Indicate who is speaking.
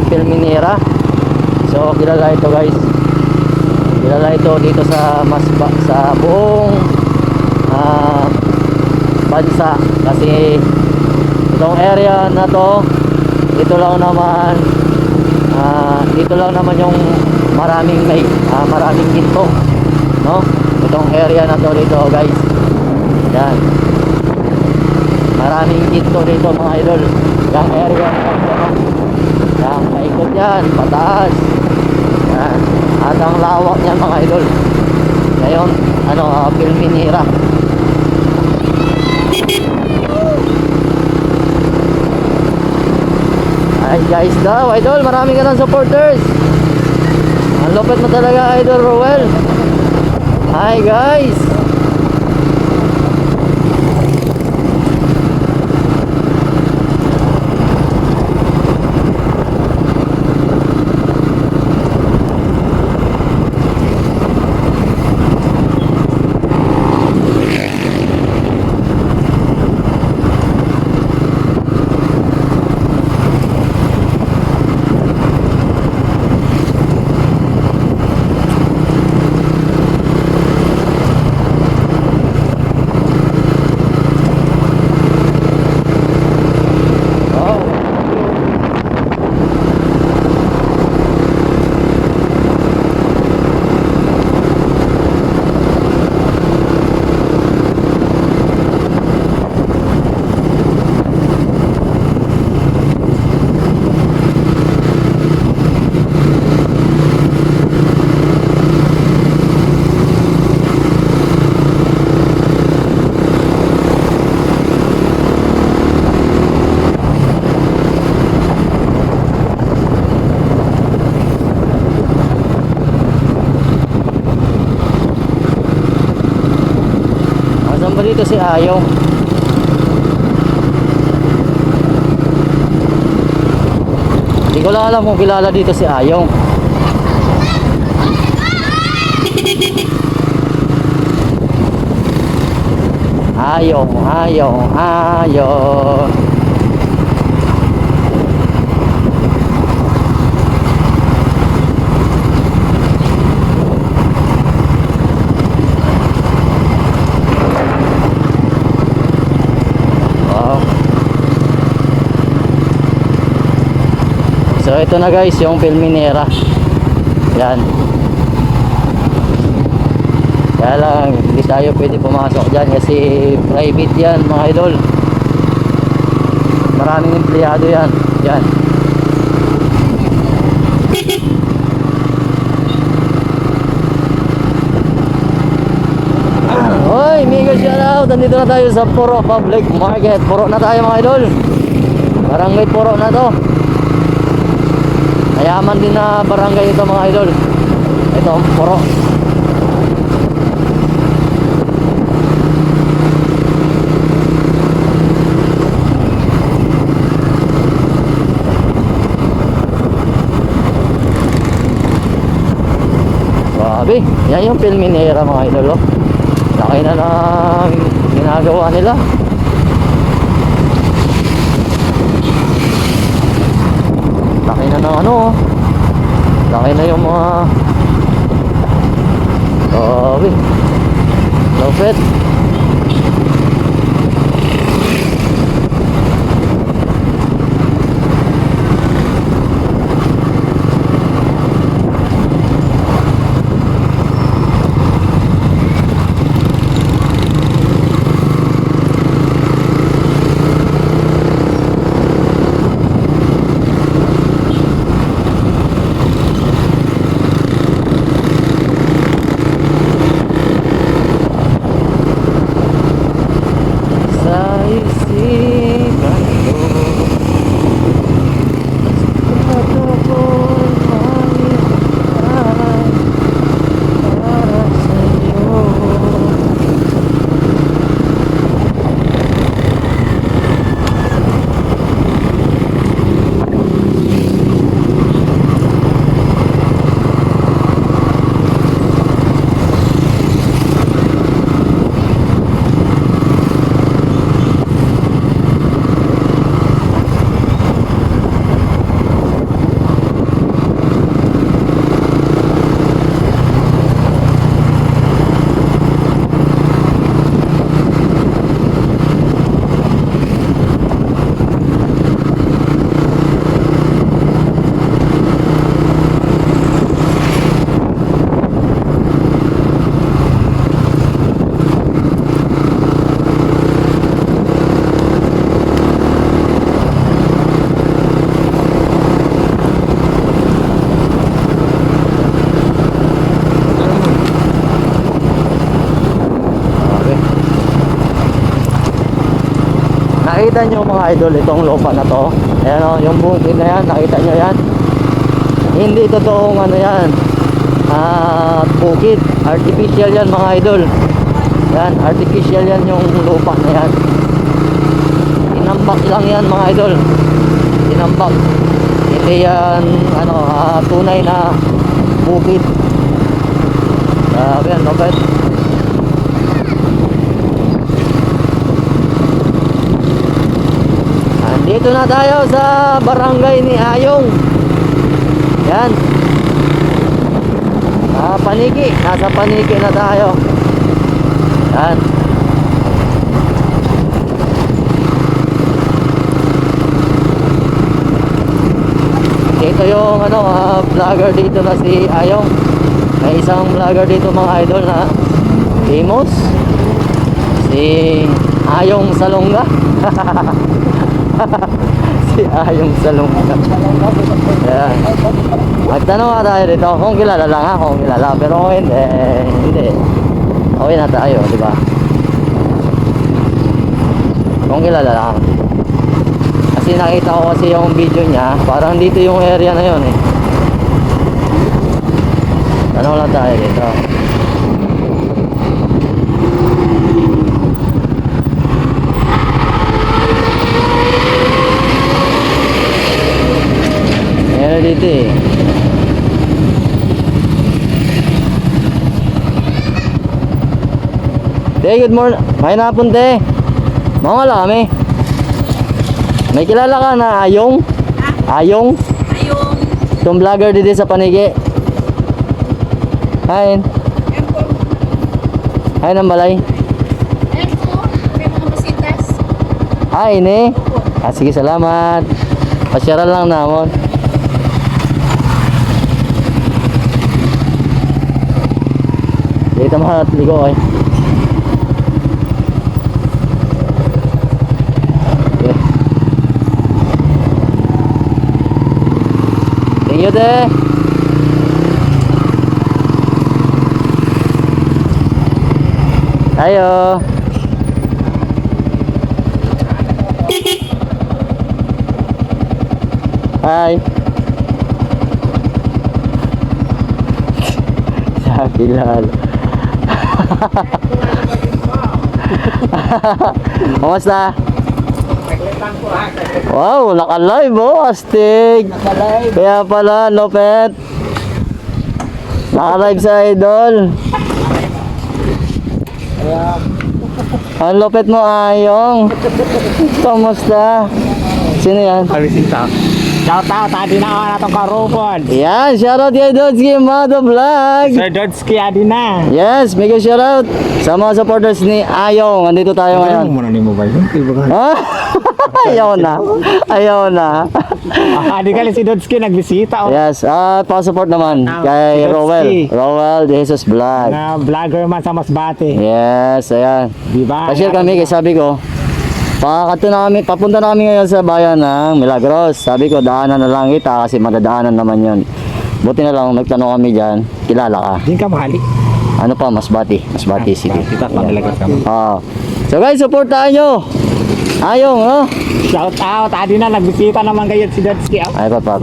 Speaker 1: Pilminera. So kilala ito guys, kilala ito dito sa sa buong bansa, kasi itong area na to, dito lang naman yung maraming maraming ginto, no? Itong area na to dito guys, yan, maraming ginto dito mga idol. Yung area na to, yan, paikot yan, pataas yan, at ang lawak yan mga idol. Ngayon Pilminera. Ay guys daw idol, marami ka ng supporters. Ang lupit mo talaga idol Roel. Hi guys. Dito si Ayong. Hindi ko lang alam kung kilala dito si Ayong. Ayong. So ito na guys yung Pilminera. Yan. Kaya lang hindi tayo pwede pumasok dyan kasi private yan mga idol. Maraming empleyado yan. Yan. Hoy, mega shoutout. Nandito na tayo sa Puro Public Market. Puro na tayo mga idol. Barangay Puro na to. Mayaman din na barangay ito mga idol. Ito, Puro. Grabe, yan yung Pilminera mga idol. Laki na ng ginagawa nila. Laki na ng laki na yung mga lupit. nakita nyo mga idol, itong lupa na to. Ayan o, yung bukid na yan, nakita nyo yan. Hindi totoong ano yan, bukid. Artificial yan mga idol. Yan, artificial yan yung lupa na yan. Tinambak lang yan mga idol. Tinambak. Hindi yan ano, tunay na bukid. Yan, Lopet. Andito na tayo sa barangay ni Ayong. Yan. Paniki. Nasa Paniki na tayo. Yan. Ito yung ano, vlogger dito na si Ayong. May isang vlogger dito mga idol na famous. Si Ayong Salonga. Si Ayong Salonga. Yan. Magtanong nga tayo dito kung kilala lang ha, kung kilala. Pero kung hindi, hindi. Okay na tayo, di ba? Kung kilala lang. Kasi nakita ko kasi yung video niya, parang dito yung area na yun eh. Tanong lang tayo dito. Meron dito eh. Te, good morning. May napon te. Mga kami. May kilala ka na Ayong? Ayong?
Speaker 2: Ayong.
Speaker 1: Itong vlogger dito sa Panigi. Hi. Hi ng balay.
Speaker 2: Eto, may mga basitas.
Speaker 1: Hi ni. Sige salamat. Pasyaran lang namon. Dito mga ligo eh. Thank you te. Ayo. Hai. Sakilal. Kamusta? Wow, naka-live oh, astig. Kaya pala, Lopet. Naka-live sa idol. Ang Lopet mo, Ayong. Kamusta? Sino yan?
Speaker 3: Kamisita. Shout out, adi na ako na itong karupon.
Speaker 1: Yan, shoutout kay Dodski Mado Vlog.
Speaker 3: Sir Dodski, adi na.
Speaker 1: Yes, mega shoutout sa mga supporters ni Ayong. Andito tayo ngayon.
Speaker 3: Muna ni mobile.
Speaker 1: Ha? Ayaw na. Ayaw na.
Speaker 3: Adi kali si Dodski nagbisita.
Speaker 1: Yes, at pa-support naman kay
Speaker 3: Si
Speaker 1: Rowell.
Speaker 3: Dodski.
Speaker 1: Rowell De Jesus Vlog.
Speaker 3: Na vlogger man sa Masbate.
Speaker 1: Yes, ayan.
Speaker 3: Diba?
Speaker 1: Pa-share kami kasi sabi ko, papunta na kami ngayon sa bayan ng Milagros. Sabi ko, daanan na lang kita kasi madadaanan naman yun. Buti na lang, nagtanong kami dyan, kilala ka.
Speaker 3: Din ka mahali.
Speaker 1: Ano pa, Masbate City.
Speaker 3: Kita pa talaga ka.
Speaker 1: So guys, supportahan nyo. Ayong, no?
Speaker 3: Shout out, adi na nagbisita naman kayo si Dodski.
Speaker 1: Ay, pa.